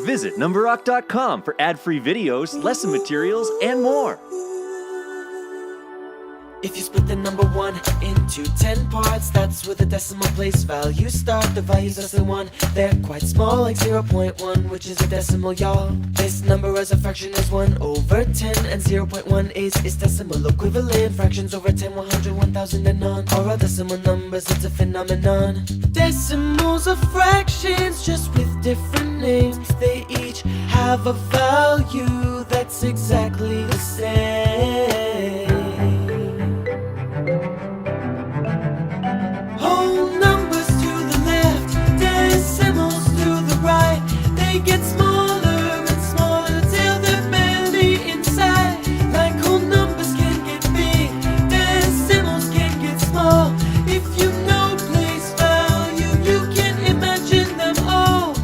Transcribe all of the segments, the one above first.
Visit Numberrock.com for ad-free videos, lesson materials, and more. If you split the number 1 into 10 parts, that's where the decimal place values start. The values less than 1, they're quite small, like 0.1, which is a decimal, y'all. This number as a fraction is 1 over 10, and 0.1 is its decimal equivalent. Fractions over 10, 100, 1000, and on are all decimal numbers, it's a phenomenon. Decimals are fractions, just with different names. They each have a value that's exactly the same. Whole numbers to the left, decimals to the right. They get smaller and smaller till they're barely inside. Like whole numbers can get big, decimals can get small. If you know place value, you can imagine them all.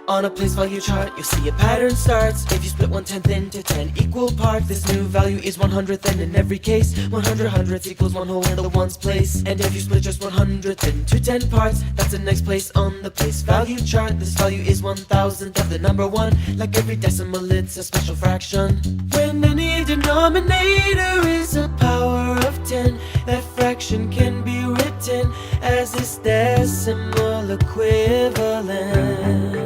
On a place value chart, you'll see a pattern starts. If you split 1/10 into 10 equal parts, this new value is 100th, and in every case 100 hundredths equals 1 whole in the ones place. And if you split just 100th into 10 parts, that's the next place on the place value chart. This value is 1,000th of the number 1. Like every decimal, it's a special fraction. When any denominator is a power of 10, that fraction can be written as its decimal equivalent.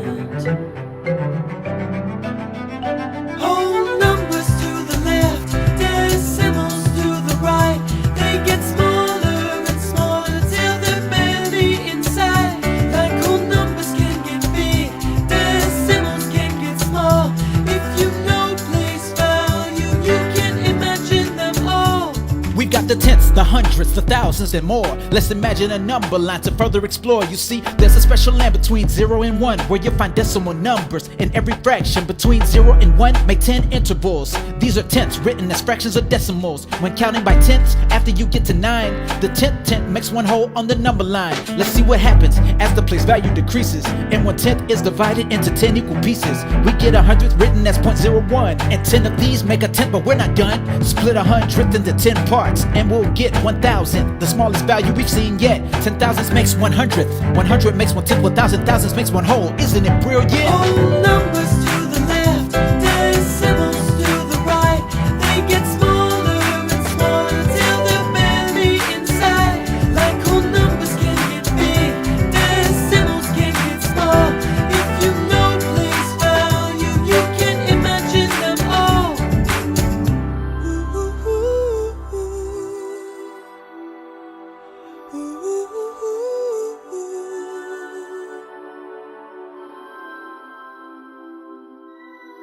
Whole numbers to the left, decimals to the right. They get smaller and smaller till they're barely inside. Like whole numbers can get big, decimals can get small. If you know place value, you can imagine them all. We've got the tenths, the hundreds, the thousands, and more. Let's imagine a number line to further explore. You see, there's a special land between 0 and 1, where you find decimal numbers. In every fraction between 0 and 1, make 10 intervals. These are tenths written as fractions or decimals. When counting by tenths, after you get to 9, the 10th makes 1 whole on the number line. Let's see what happens as the place value decreases, and 1/10 is divided into 10 equal pieces. We get 100th written as 0.01, and 10 of these make a 10th, but we're not done. Split 100th into 10 parts, and we'll get 1,000, the smallest value we've seen yet. 10,000ths makes 100th, 100 makes 1/10, 1,000 thousandths makes 1 whole. Isn't it brilliant? Whole numbers to the left, decimals to the right. They get smaller and smaller till they're barely inside. Like whole numbers can get big, decimals can get small. If you know place value, you can imagine them all.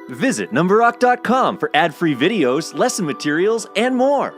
Visit Numberrock.com for ad-free videos, lesson materials, and more.